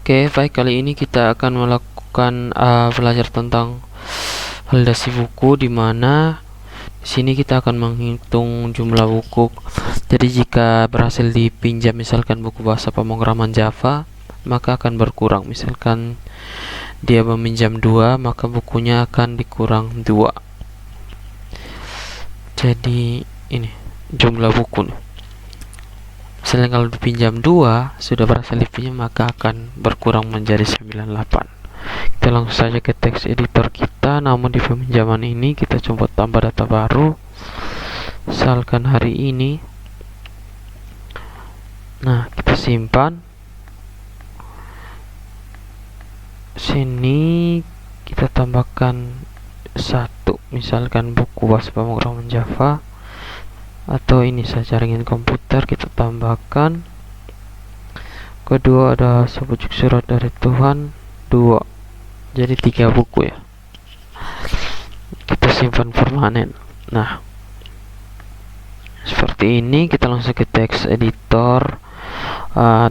Oke, baik, kali ini kita akan melakukan belajar tentang validasi buku, di mana di sini kita akan menghitung jumlah buku. Jadi jika berhasil dipinjam misalkan buku bahasa pemrograman Java, maka akan berkurang. Misalkan dia meminjam 2, maka bukunya akan dikurang 2. Jadi ini jumlah buku nih. Misalnya kalau dipinjam 2, sudah berhasil dipinjam, maka akan berkurang menjadi 98. Kita langsung saja ke teks editor kita. Namun di peminjaman ini kita coba tambah data baru, misalkan hari ini. Nah, kita simpan. Sini kita tambahkan 1, misalkan buku bahasa pemrograman Java, atau ini saja jaringan komputer kita tambahkan. Kedua ada sepucuk surat dari Tuhan 2, jadi 3 buku ya. Kita simpan permanen. Nah, seperti ini. Kita langsung ke teks editor.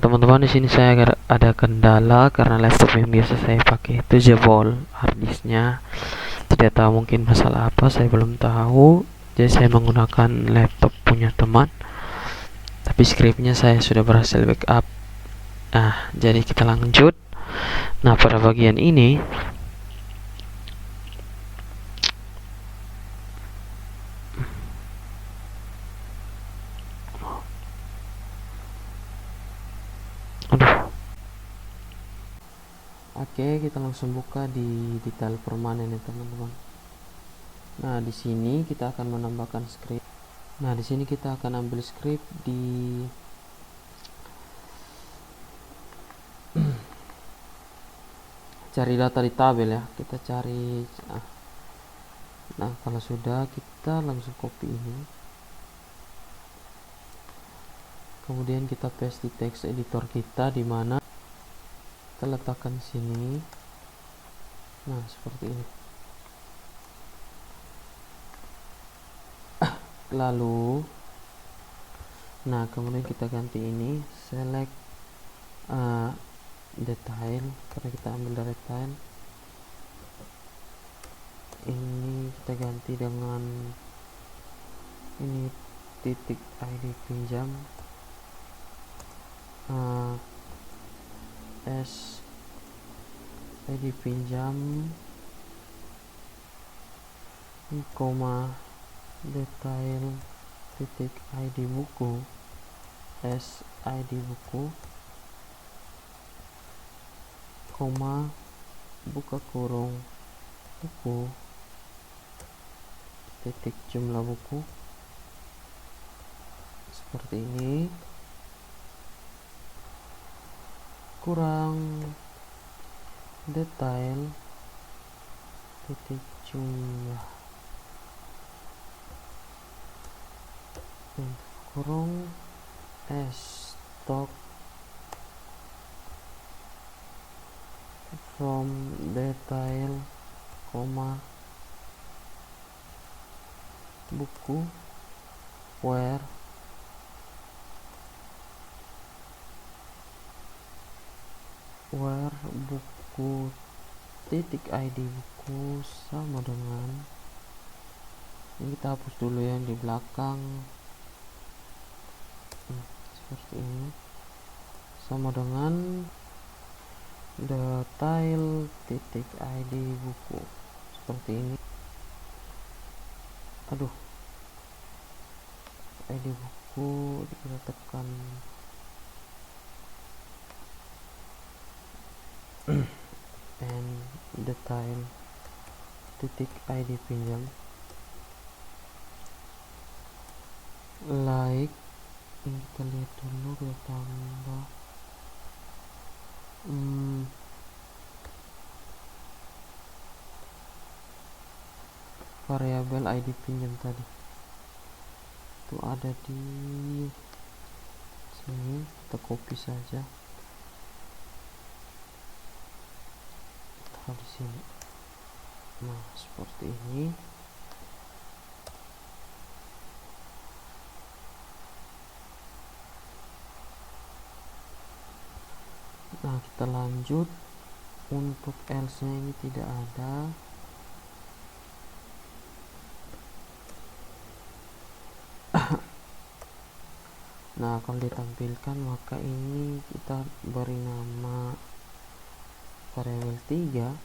Teman-teman, di sini saya ada kendala karena laptop yang biasa saya pakai itu jebol harddisknya. Tidak tahu mungkin masalah apa, saya belum tahu. Jadi saya menggunakan laptop punya teman, tapi skripnya saya sudah berhasil backup. Jadi kita lanjut. Nah, pada bagian ini Oke, kita langsung buka di detail permanen ya teman-teman. Nah, di sini kita akan menambahkan script. Nah, di sini kita akan ambil script di cari data di tabel ya. Kita cari. Nah, kalau sudah, kita langsung copy ini. Kemudian kita paste di text editor kita, di mana kita letakkan sini. Nah, seperti ini. Lalu kemudian kita ganti ini, select detail, karena kita ambil dari detail. Ini kita ganti dengan ini titik ID pinjam, S ID pinjam, koma detail titik ID buku, S ID buku, koma buka kurung buku titik jumlah buku. Seperti ini, kurang detail titik jumlah kurung stock from detail, koma buku where buku titik ID buku sama dengan ini. Kita hapus dulu yang di belakang. Seperti ini, sama dengan detail titik ID buku. Seperti ini. ID buku kita tekan and detail titik ID pinjam, like ini kita lihat dulu, kita tambah variabel ID pinjam tadi itu ada di sini, kita copy saja, taruh di sini. Nah, seperti ini. Nah, kita lanjut. Untuk else nya ini tidak ada. Nah, kalau ditampilkan maka ini kita beri nama variabel 3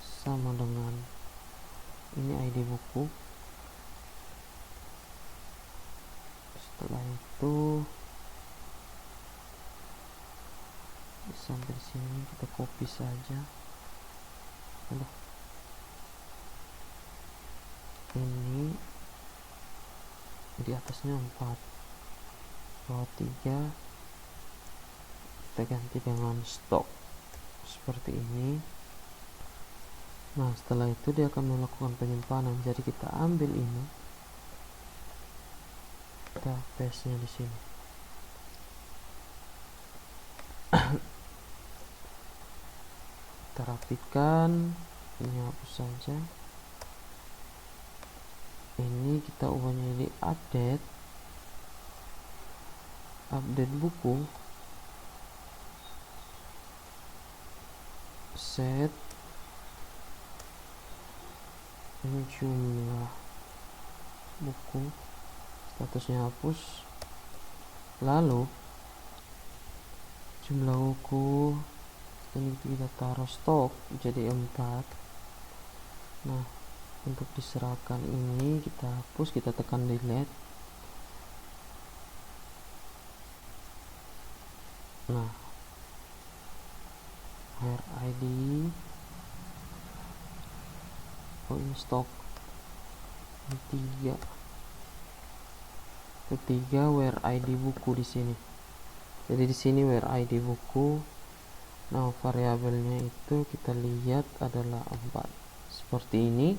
sama dengan ini ID buku. Setelah itu sampai sini kita copy saja. Ini di atasnya 4, bawah 3, kita ganti dengan stok seperti ini. Nah, setelah itu dia akan melakukan penyimpanan. Jadi kita ambil ini, kita paste nya di sini. Kita rapikan, ini hapus saja. Ini kita ubahnya jadi update buku, set ini jumlah buku, statusnya hapus, lalu jumlah buku ini kita taruh stok jadi 4. Nah, untuk diserahkan ini kita hapus, kita tekan delete. Nah, where ID, oh ini stok, ini 3, ketiga where ID buku di sini. Jadi di sini where ID buku. Nah, variabelnya itu kita lihat adalah 4 seperti ini.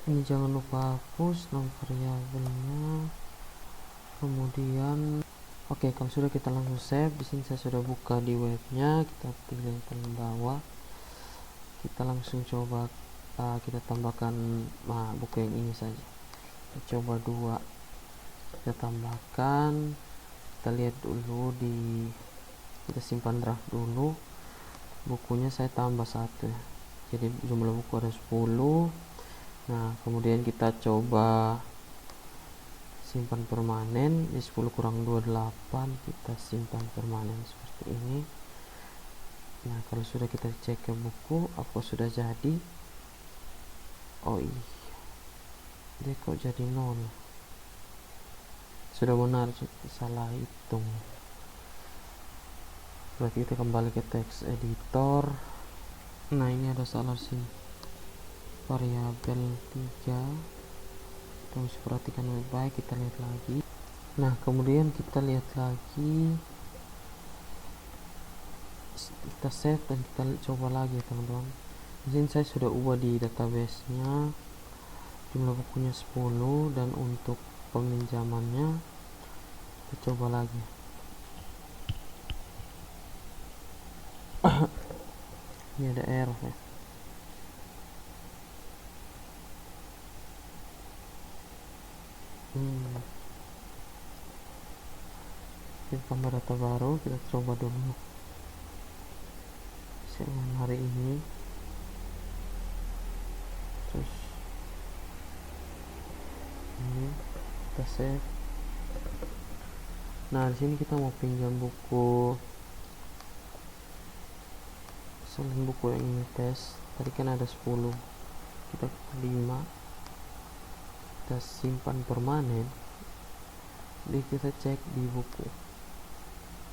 Ini jangan lupa hapus nama variabelnya. Kemudian oke, kalau sudah kita langsung save. Di sini saya sudah buka di webnya, kita pilih yang paling bawah. Kita langsung coba kita tambahkan buku yang ini saja. Kita coba 2, kita tambahkan. Kita lihat dulu kita simpan draft dulu. Bukunya saya tambah 1, jadi jumlah buku ada 10. Nah, kemudian kita coba simpan permanen di 10 kurang 2 8, kita simpan permanen seperti ini. Nah, kalau sudah kita cek ke buku apa sudah jadi. Oh iya, dia kok jadi 0, sudah benar, salah hitung. Berarti kita kembali ke text editor. Nah, ini ada salah sih, variabel 3. Terus perhatikan baik-baik, kita lihat lagi. Nah, kemudian kita lihat lagi, kita save dan kita coba lagi teman-teman. Di sini saya sudah ubah di database nya, jumlah bukunya 10, dan untuk peminjamannya kita coba lagi. Ini ada error ya. Kita tambah data baru, kita coba dulu dengan hari ini. Terus ini kita save. Nah, di sini kita mau pinjam buku, selain buku yang ini tes, tadi kan ada 10, kita 5, kita simpan permanen. Jadi kita cek di buku,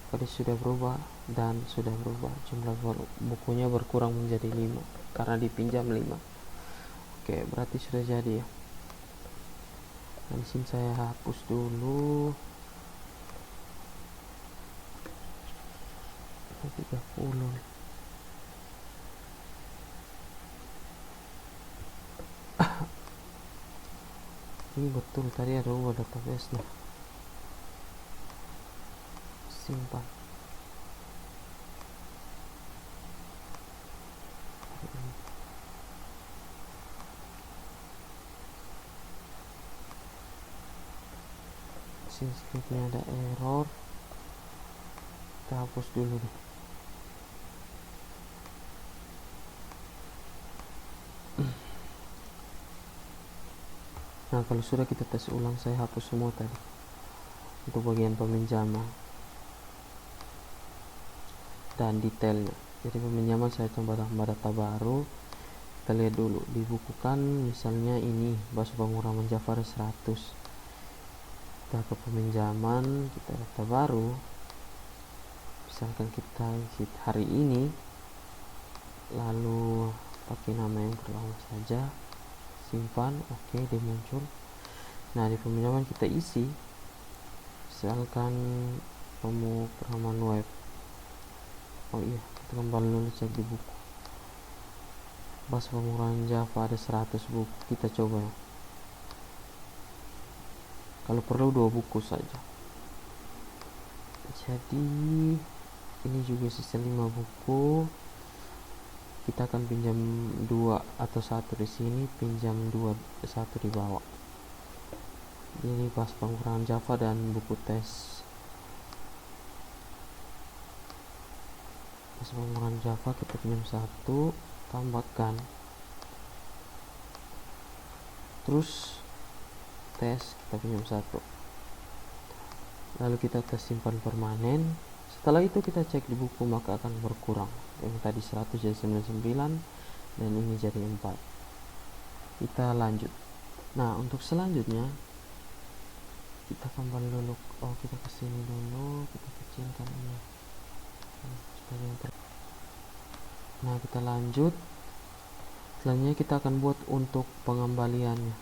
tadi sudah berubah dan sudah berubah, jumlah bukunya berkurang menjadi 5 karena dipinjam 5. Oke, berarti sudah jadi ya. Nah, di sini saya hapus dulu 30. Ini betul tadi ada ubah database nya. Simpan. Sini ada error. kita hapus dulu deh. Nah, kalau sudah kita tes ulang, saya hapus semua tadi untuk bagian peminjaman dan detailnya. Jadi peminjaman saya coba tambah data baru. Kita lihat dulu di buku kan, misalnya ini bahasa pemrograman Java 100. Kita ke peminjaman, kita data baru, misalkan kita isi hari ini, lalu pakai nama yang pertama saja, simpan, oke, dia muncul. Nah, di peminjaman kita isi misalkan pemrograman web. Oh iya, kita kembali dulu cek di buku bahasa pemrograman Java ada 100 buku. Kita coba ya, kalau perlu 2 buku saja. Jadi ini juga sisa 5 buku. Kita akan pinjam 2 atau 1 di sini, pinjam 2, 1 di bawah. Ini bahasa pemrograman Java dan buku tes bahasa pemrograman Java. Kita pinjam 1, tambahkan, terus tes kita pinjam 1, lalu kita tes simpan permanen. Setelah itu kita cek di buku, maka akan berkurang. Yang tadi 100 jadi 99 dan ini jadi 4. Kita lanjut. Nah, untuk selanjutnya kita kembali dulu. Oh, kita kesini dulu, kita kecilkan ini. Nah, kita lanjut. Selanjutnya kita akan buat untuk pengembaliannya.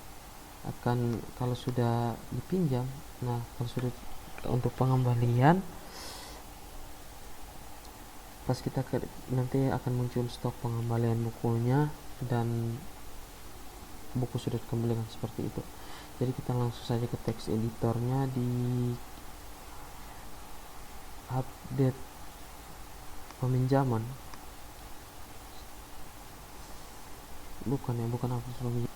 Akan kalau sudah dipinjam, nah kalau sudah untuk pengembalian, pas kita nanti akan muncul stok pengembalian bukunya dan buku sudah dikembalikan seperti itu. Jadi kita langsung saja ke teks editornya, di update peminjaman, bukan update peminjaman.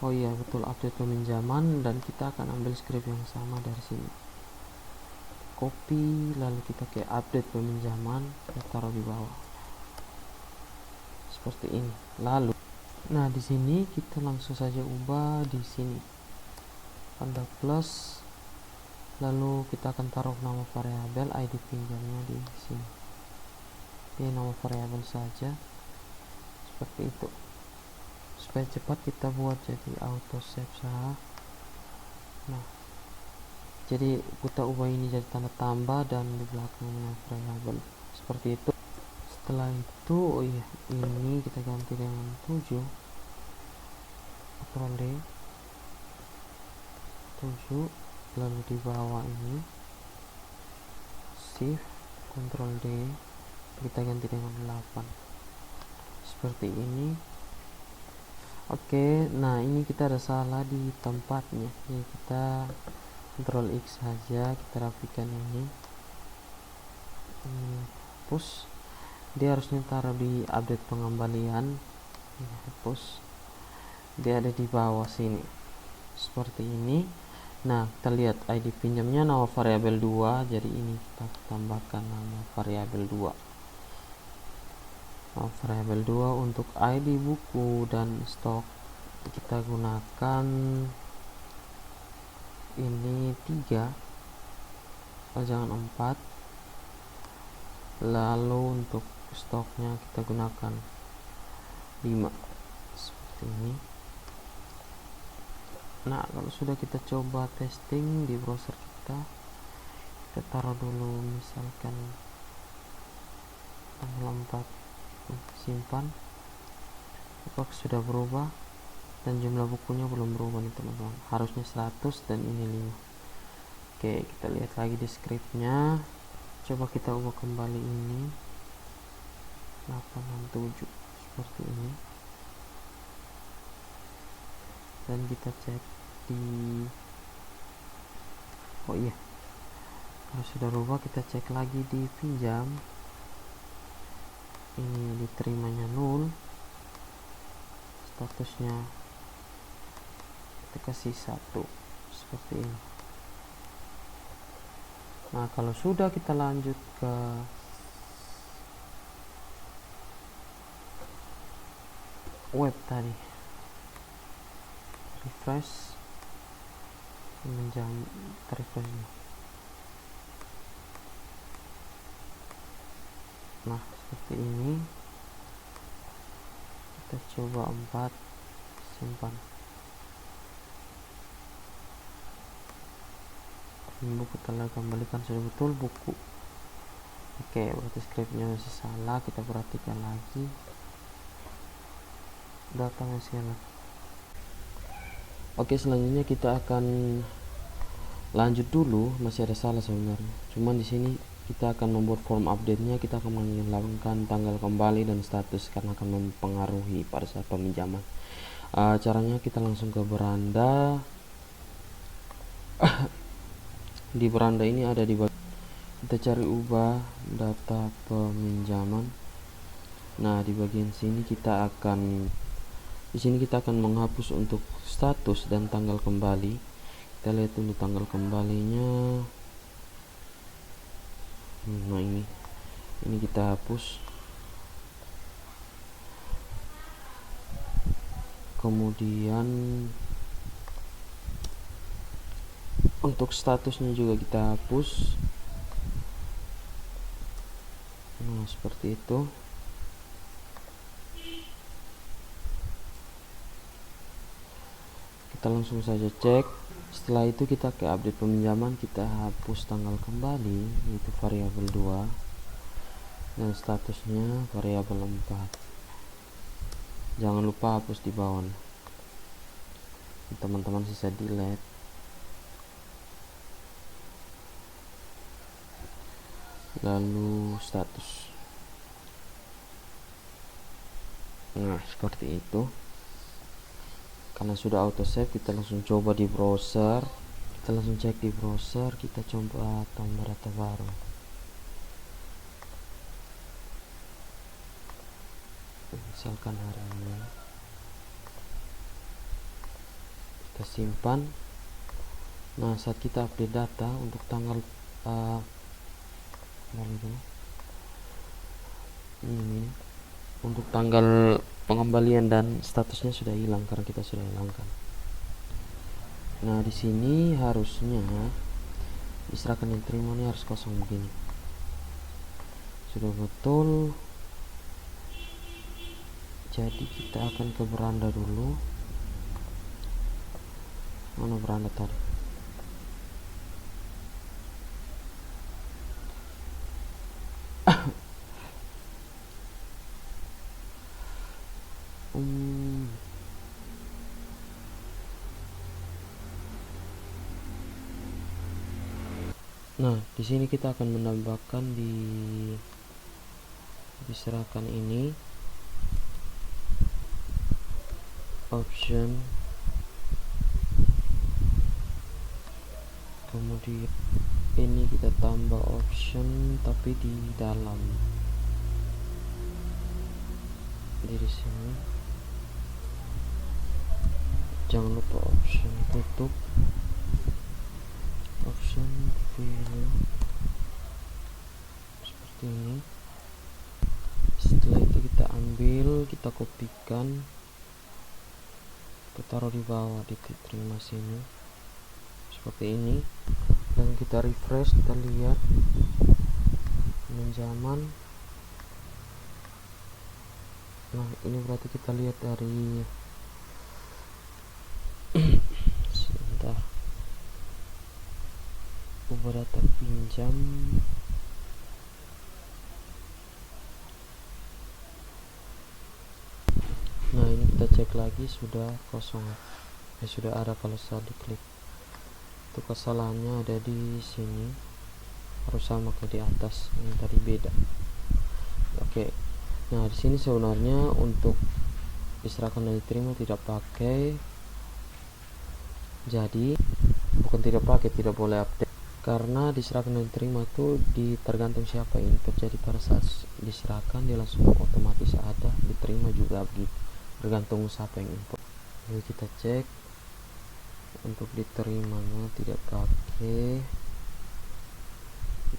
Oh iya, betul, update peminjaman, dan kita akan ambil script yang sama dari sini, copy, lalu kita ke update peminjaman, kita taruh di bawah seperti ini. Lalu nah di sini kita langsung saja ubah di sini tanda plus, lalu kita akan taruh nama variabel ID pinjamnya di sini. Ini nama variabel saja seperti itu. Supaya cepat kita buat jadi auto save saja. Nah, jadi kita ubah ini jadi tanda tambah dan di belakangnya variabel seperti itu. Setelah itu, oh iya, ini kita ganti dengan 7, Ctrl D 7, lalu di bawah ini Shift Ctrl D, kita ganti dengan 8 seperti ini. Oke, nah ini kita ada salah di tempatnya, jadi kita Ctrl X saja, kita rapikan ini, hapus. Dia harusnya taruh di update pengembalian, ini hapus, dia ada di bawah sini seperti ini. Nah, kita lihat ID pinjamnya nama variabel 2, jadi ini kita tambahkan nama variabel 2. Nama variabel 2 untuk ID buku dan stok kita gunakan ini 3, jangan 4. Lalu untuk stoknya kita gunakan 5 seperti ini. Nah, kalau sudah kita coba testing di browser kita taruh dulu misalkan tanggal 4, simpan. Apakah sudah berubah? Dan jumlah bukunya belum berubah nih teman-teman, harusnya 100 dan ini 5. Oke, kita lihat lagi di scriptnya, coba kita ubah kembali ini 867 seperti ini, dan kita cek di oh iya, kalau sudah berubah kita cek lagi di pinjam, ini diterimanya 0, statusnya kita kasih 1 seperti ini. Nah, kalau sudah kita lanjut ke web tadi, refresh, refresh. Nah, seperti ini. Kita coba 4, simpan. Buku telah kembalikan, sudah betul buku. Oke, berarti scriptnya masih salah. Kita perhatikan lagi, data masih salah. Oke, selanjutnya kita akan lanjut dulu. Masih ada salah sebenarnya, cuman di sini kita akan membuat form update-nya. Kita akan menghilangkan tanggal kembali dan status karena akan mempengaruhi pada saat peminjaman. Caranya kita langsung ke beranda. Di beranda ini ada di kita cari ubah data peminjaman. Nah, di bagian sini kita akan menghapus untuk status dan tanggal kembali. Kita lihat untuk tanggal kembalinya. Nah, ini kita hapus. Kemudian untuk statusnya juga kita hapus. Nah, seperti itu. Kita langsung saja cek. Setelah itu kita ke update peminjaman, kita hapus tanggal kembali, yaitu variabel 2, dan statusnya variabel 4. Jangan lupa hapus di bawah. Teman-teman bisa delete. Lalu status. Nah, seperti itu. Karena sudah auto save, kita langsung coba di browser. Kita langsung cek di browser. Kita coba tambah data baru. Misalkan hari ini. Kita simpan. Nah, saat kita update data untuk tanggal ini, untuk tanggal pengembalian dan statusnya sudah hilang karena kita sudah hilangkan. Nah, di sini harusnya diserahkan dan terima ini harus kosong begini. Sudah betul. Jadi kita akan ke beranda dulu. Mana beranda tadi? Nah, di sini kita akan menambahkan diserahkan ini option, kemudian ini kita tambah option tapi di dalam di sini. Jangan lupa option tutup, option view seperti ini. Setelah itu kita ambil, kita kopikan, kita taruh di bawah, diterima sini seperti ini, dan kita refresh. Kita lihat pinjaman. Nah, ini berarti kita lihat dari sebentar, ubah data pinjam. Nah, ini kita cek lagi, sudah kosong. Sudah ada kalau saya diklik. Itu kesalahannya ada di sini, harus sama kayak di atas, yang tadi beda. Oke. Nah, di sini sebenarnya untuk diserahkan dan diterima tidak pakai. Jadi bukan tidak pakai, tidak boleh update, karena diserahkan dan diterima itu tergantung siapa yang terjadi pada saat diserahkan, dia langsung otomatis ada, diterima juga begitu, tergantung siapa yang input. Jadi kita cek untuk diterimanya tidak pakai.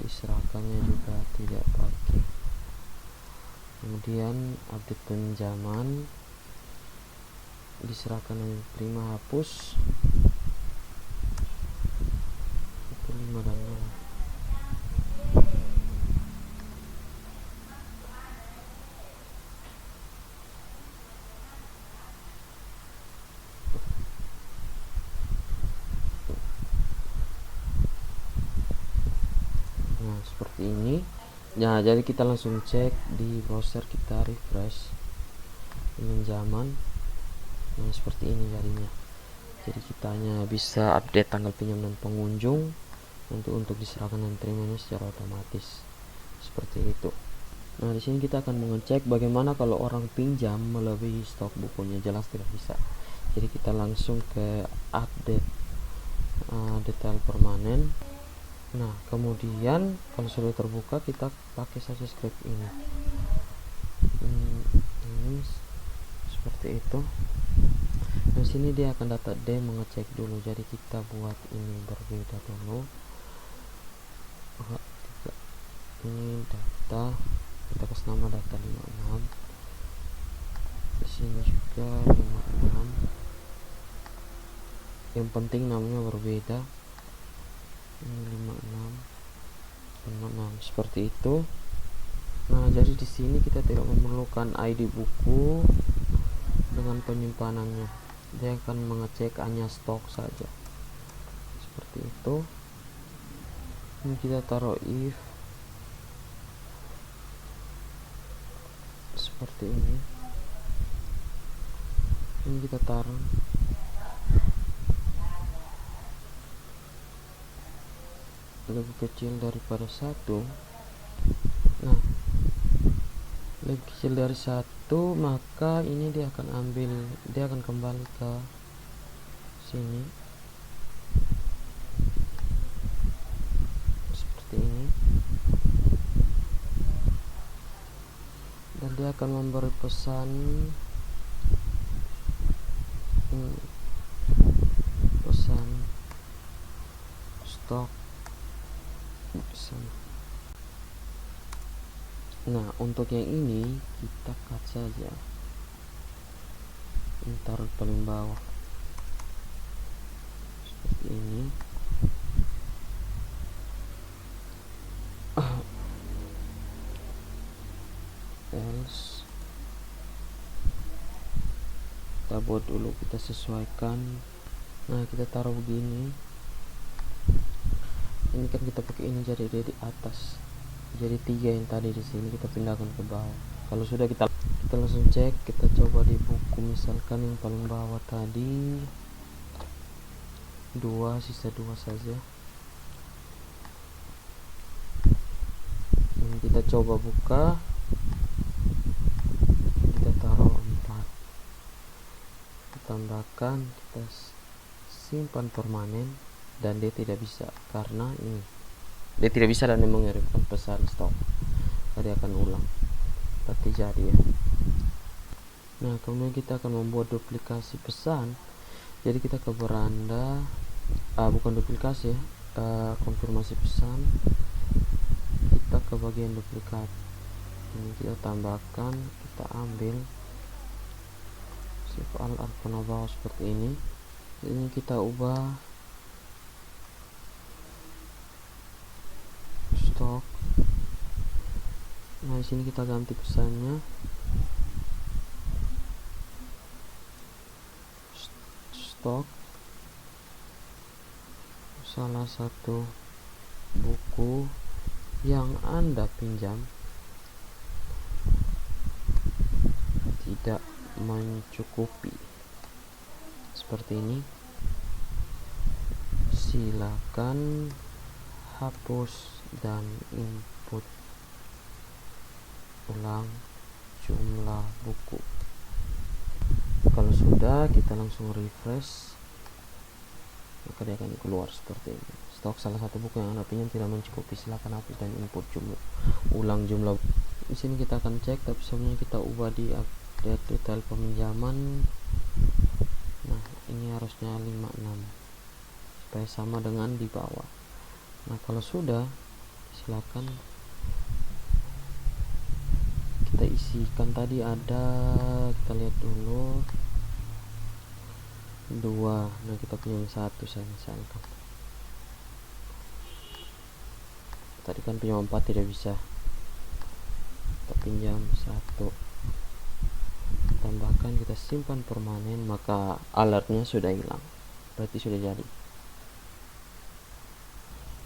diserahkannya juga tidak pakai. Kemudian update pinjaman, diserahkan yang terima hapus, itu 5 dan 6. Nah seperti ini. Nah jadi kita langsung cek di browser, kita refresh pinjaman. Nah seperti ini jadinya. Jadi kita hanya bisa update tanggal pinjam dan pengunjung untuk diserahkan dan terimanya secara otomatis seperti itu. Nah di sini kita akan mengecek bagaimana kalau orang pinjam melebihi stok bukunya, jelas tidak bisa. Jadi kita langsung ke update detail permanen. Nah kemudian kalau sudah terbuka kita pakai saja script ini. Ini seperti itu. Nah sini dia akan data D mengecek dulu, jadi kita buat ini berbeda dulu. Ini data, kita kasih nama data 56. Di sini juga 56. Yang penting namanya berbeda. Ini 56 seperti itu. Nah jadi di sini kita tidak memerlukan ID buku dengan penyimpanannya, dia akan mengecek hanya stok saja seperti itu. Ini kita taruh if seperti ini. Ini kita taruh lebih kecil daripada 1. Nah lebih kecil dari 1, maka ini dia akan kembali ke sini seperti ini, dan dia akan memberi pesan stok pesan. Nah untuk yang ini kita cut saja, ini taruh paling bawah seperti ini. Else kita buat dulu, kita sesuaikan. Nah kita taruh begini. Ini kan kita pakai ini, jadi dia di atas, jadi 3 yang tadi di sini kita pindahkan ke bawah. Kalau sudah kita langsung cek, kita coba di buku, misalkan yang paling bawah tadi 2, sisa 2 saja. Ini kita coba buka, kita taruh 4, kita tambahkan, kita simpan permanen, dan dia tidak bisa karena ini dia tidak bisa dan mengirimkan pesan stop, dia akan ulang, tapi jadi ya. Nah kemudian kita akan membuat duplikasi pesan. Jadi kita ke beranda, bukan duplikasi ya, konfirmasi pesan, kita ke bagian duplikat, ini kita tambahkan, kita ambil save all arpana bawah seperti ini. Ini kita ubah stok. Nah di sini kita ganti pesannya stok salah satu buku yang Anda pinjam tidak mencukupi, seperti ini. Silakan hapus dan input ulang jumlah buku. Kalau sudah, kita langsung refresh, maka dia akan keluar seperti ini. Stok salah satu buku yang Anda pinjam tidak mencukupi, silakan hapus dan input ulang jumlah. Di sini kita akan cek, tapi sebelumnya kita ubah di update detail peminjaman. Nah ini harusnya 56 supaya sama dengan di bawah. Nah kalau sudah, silakan kita isikan. Tadi ada, kita lihat dulu, 2. Nah kita punya yang 1 saya misalkan. Tadi kan punya 4 tidak bisa, kita pinjam 1, tambahkan, kita simpan permanen, maka alertnya sudah hilang, berarti sudah jadi.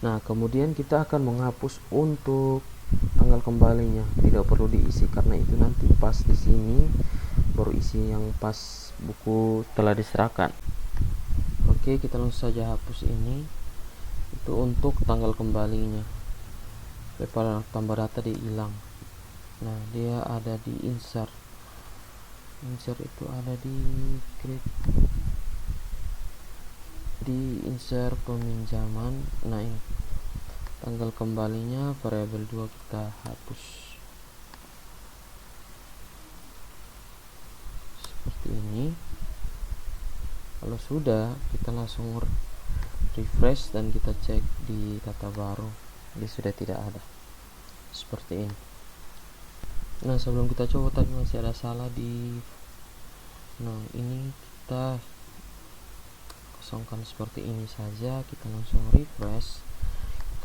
Nah kemudian kita akan menghapus untuk tanggal kembalinya, tidak perlu diisi karena itu nanti pas di sini baru isi yang pas buku telah diserahkan. Oke, kita langsung saja hapus ini. Itu untuk tanggal kembalinya. Daripada tambah data dia hilang. Nah dia ada di insert. Insert itu ada di insert peminjaman. Nah ini tanggal kembalinya variabel 2 kita hapus seperti ini. Kalau sudah, kita langsung refresh dan kita cek di data baru, dia sudah tidak ada seperti ini. Nah sebelum kita coba, tadi masih ada salah di, nah ini kita kosongkan seperti ini saja. Kita langsung refresh,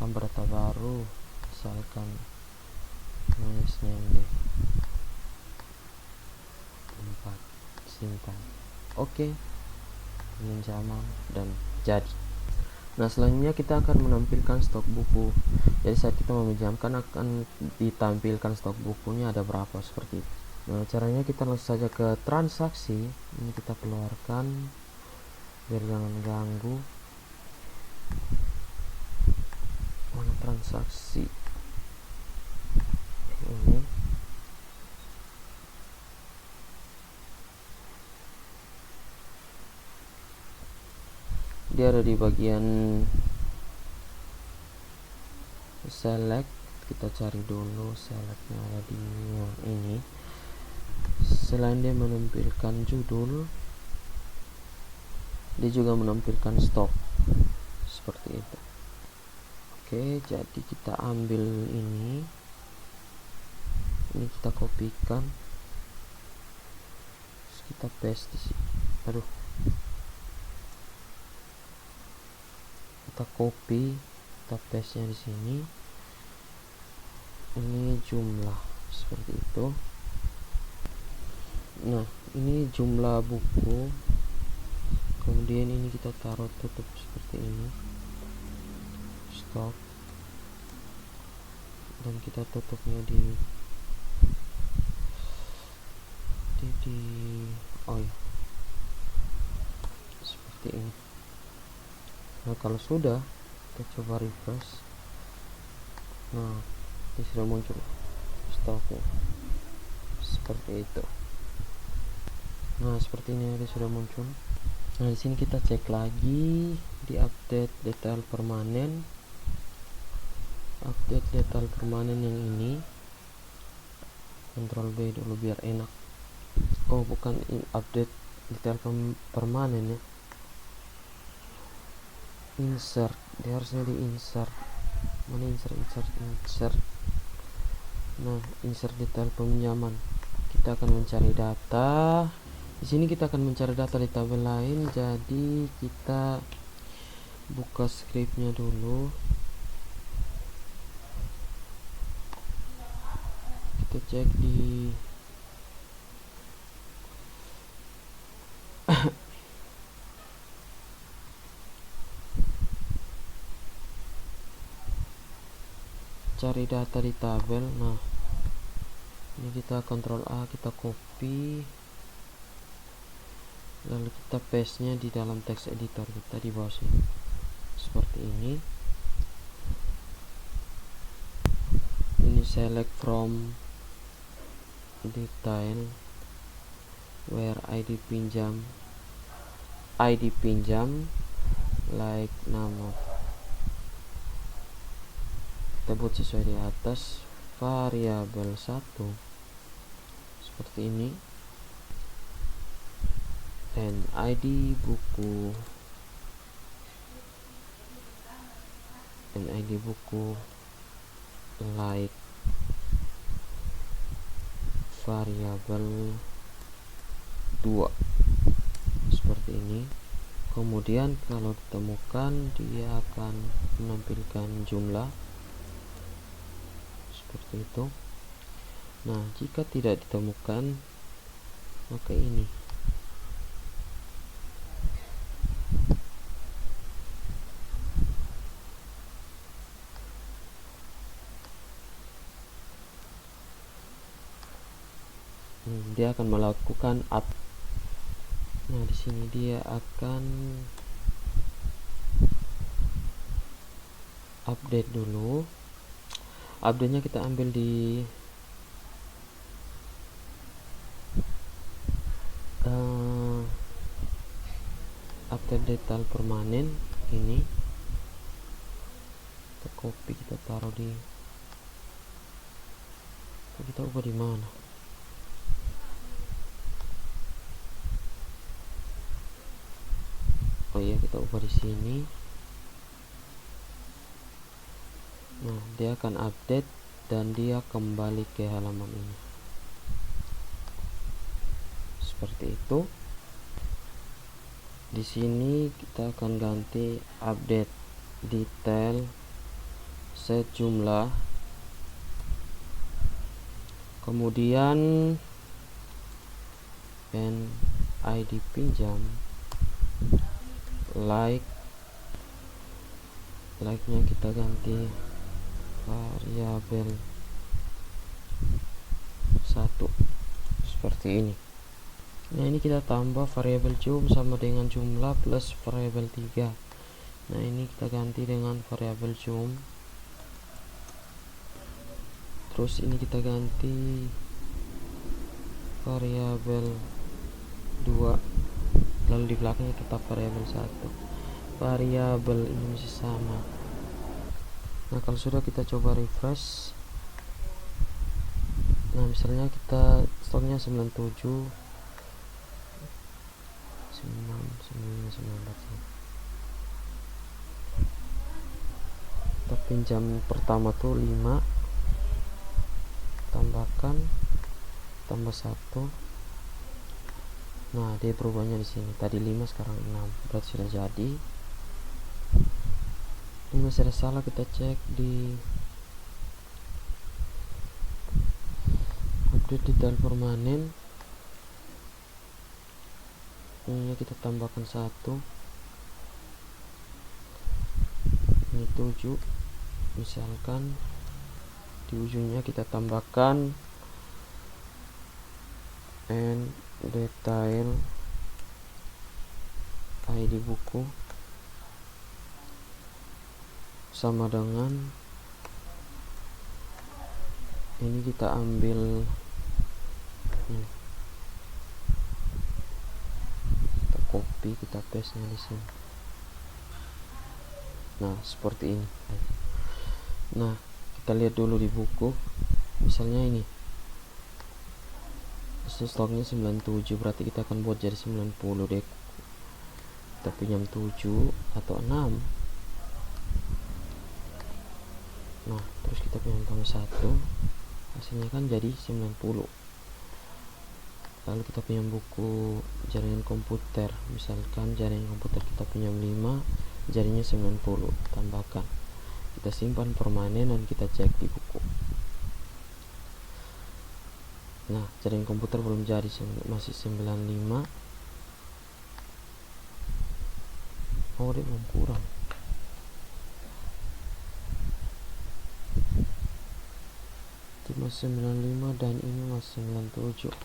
tambah data baru, misalkan minus name 4, simpan. Oke, pinjaman dan jadi. Nah selanjutnya kita akan menampilkan stok buku. Jadi saat kita meminjamkan akan ditampilkan stok bukunya ada berapa, seperti itu. Nah caranya kita langsung saja ke transaksi. Ini kita keluarkan biar jangan ganggu. Mana transaksi ini? Dia ada di bagian select. Kita cari dulu selectnya ada di yang ini. Selain dia menampilkan judul, dia juga menampilkan stok seperti itu. Oke, jadi kita ambil ini kita kopikan, terus kita paste di sini. Aduh, kita copy, kita paste nya di sini. Ini jumlah seperti itu. Nah ini jumlah buku, kemudian ini kita taruh tutup seperti ini, stok, dan kita tutupnya di oh ya, seperti ini. Nah kalau sudah, kita coba refresh. Nah ini sudah muncul stoknya seperti itu. Nah seperti ini dia sudah muncul. Nah di sini kita cek lagi di update detail permanen. Update detail permanen yang ini, Ctrl B dulu biar enak. Oh bukan update detail permanen ya, insert, dia harusnya di insert. Mana insert. Nah insert detail peminjaman, kita akan mencari data. Di sini kita akan mencari data di tabel lain. Jadi kita buka scriptnya dulu, kita cek di cari data di tabel. Nah ini kita Ctrl A, kita copy, lalu kita paste nya di dalam text editor kita di bawah sini seperti ini. Ini select from detail where ID pinjam like nama, kita buat sesuai di atas, variabel 1 seperti ini, dan ID buku, like variabel 2 seperti ini. Kemudian kalau ditemukan dia akan menampilkan jumlah seperti itu. Nah, jika tidak ditemukan maka ini. Dia akan melakukan up. Nah, di sini dia akan update dulu. Update-nya kita ambil di update detail permanen ini. Kita copy, kita taruh di, kita ubah di mana? Oh iya, kita ubah di sini. Nah, dia akan update dan dia kembali ke halaman ini seperti itu. Di sini kita akan ganti update detail sejumlah, kemudian pen ID pinjam, like-nya kita ganti variabel 1 seperti ini. Nah, ini kita tambah variabel jum sama dengan jumlah plus variabel 3. Nah, ini kita ganti dengan variabel jum. Terus ini kita ganti variabel 2, lalu di belakangnya tetap variabel 1. Variabel ini masih sama. Nah, kalau sudah kita coba refresh. Nah, misalnya kita stoknya 97 kita pinjam pertama tuh 5, tambahkan tambah 1. Nah, dia berubahnya di sini. Tadi 5 sekarang 6. Berarti sudah jadi. Ini masih ada salah, kita cek di update detail permanen. Ini kita tambahkan 1. Ini 7. Misalkan di ujungnya kita tambahkan and detail ID buku sama dengan ini, kita ambil ini, kita copy, kita paste nya di sini. Nah, seperti ini. Nah, kita lihat dulu di buku. Misalnya ini stoknya 97, berarti kita akan buat jadi 90 deh. Kita pinjam 7 atau 6. Nah, terus kita pinjam tambah 1, hasilnya kan jadi 90. Lalu kita pinjam buku jaringan komputer, misalkan jaringan komputer kita pinjam 5, jadinya 90, tambahkan. Kita simpan permanen dan kita cek di buku. Nah, jaringan komputer belum jadi, masih 95. Oh, dia belum kurang. Itu masih 95 dan ini masih 97.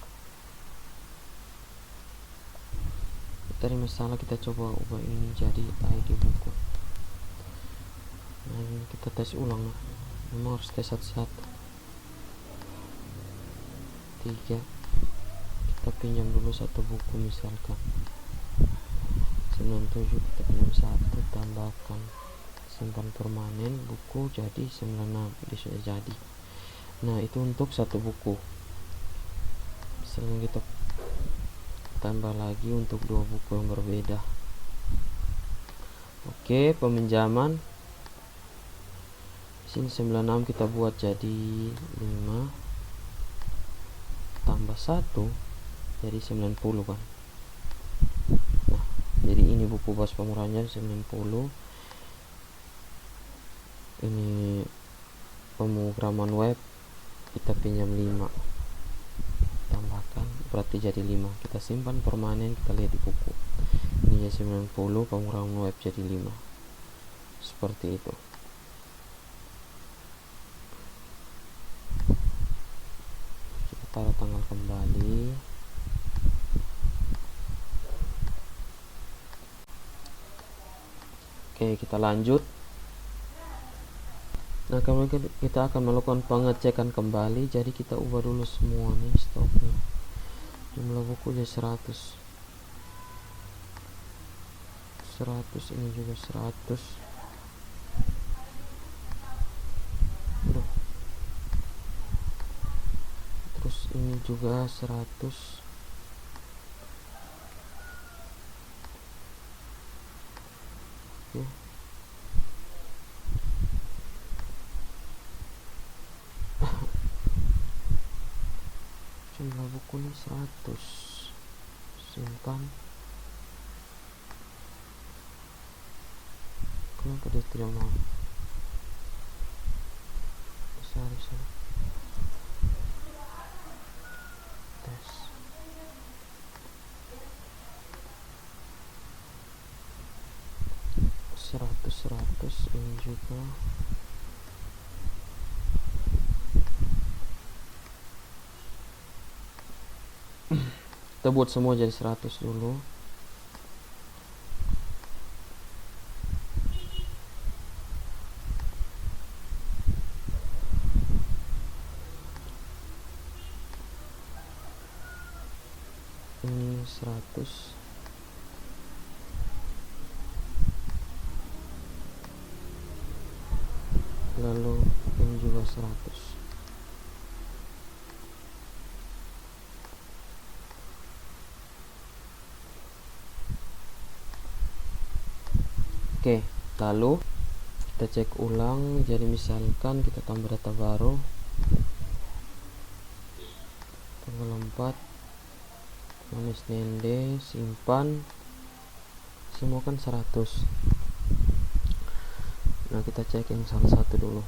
Tadi masalah, kita coba ubah ini jadi ID buku. Nah, ini kita tes ulang. Memang harus tes satu-satu. 3, kita pinjam dulu satu buku, misalkan 97, kita pinjam 1, tambahkan, simpan permanen, buku jadi 96. Dia sudah jadi. Nah, itu untuk satu buku. Misalnya kita tambah lagi untuk 2 buku yang berbeda. Oke, peminjaman Sini 96 kita buat jadi 5 tambah 1 jadi 90 kan. Nah, jadi ini buku bahasa pemrograman 90. Ini pemrograman web kita pinjam 5, tambahkan berarti jadi 5. Kita simpan permanen, kita lihat di buku. Ini jadi 90, pemrograman web jadi 5. Seperti itu. Kita taruh tanggal kembali. Oke, kita lanjut. Nah, kemudian kita akan melakukan pengecekan kembali. Jadi kita ubah dulu semua nih stoknya. Jumlah buku jadi 100. 100, ini juga 100. Terus ini juga 100. Oke. Jumlah buku ini 100. Simpan. Kenapa dia tidak mau? Besar. Tes. Seratus ini juga. Kita buat semua jadi 100 dulu. Ini 100. Lalu ini juga 100. Oke, lalu kita cek ulang. Jadi misalkan kita tambah data baru, tanggal 4 manis nende, simpan, semua kan 100. Nah, kita cek yang salah satu dulu.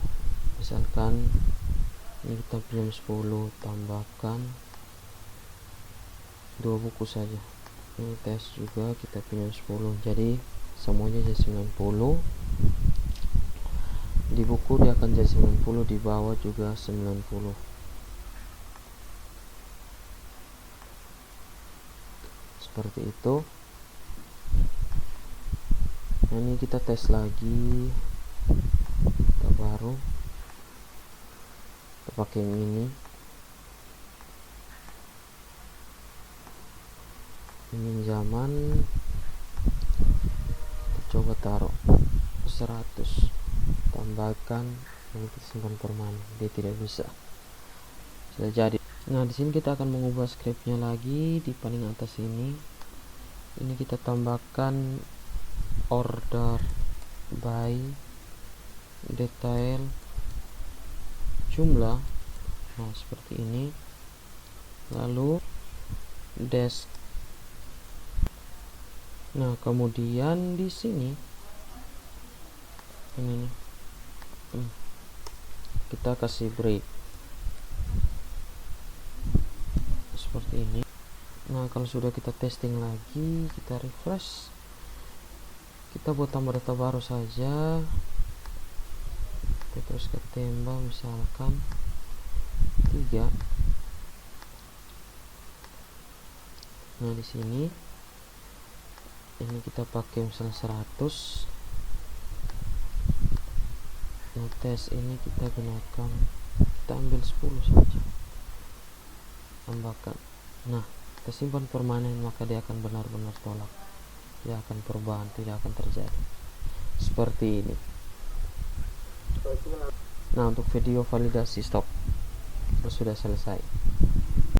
Misalkan ini kita pinjam 10, tambahkan 2 buku saja. Ini tes juga kita pinjam 10, jadi semuanya jadi 90. Di buku dia akan jadi 90, di bawah juga 90. Seperti itu. Nah, ini kita tes lagi data baru. Kita pakai yang ini. Pinjaman. Kita coba taruh 100. Tambahkan, dan kita simpan permanen. Dia tidak bisa. Sudah jadi. Nah, di sini kita akan mengubah scriptnya lagi di paling atas ini. Ini kita tambahkan order by detail jumlah. Nah, seperti ini. Lalu desk. Nah, kemudian di sini ini kita kasih break seperti ini. Nah, kalau sudah kita testing lagi, kita refresh, kita buat tambah data baru saja. Kita terus ke tembak, misalkan 3. Nah, di sini ini kita pakai misalnya 100. Nah, tes ini kita gunakan, kita ambil 10 saja, tambahkan. Nah, kita simpan permanen, maka dia akan benar-benar tolak, dia akan perubahan, tidak akan terjadi seperti ini. Nah, untuk video validasi stok sudah selesai.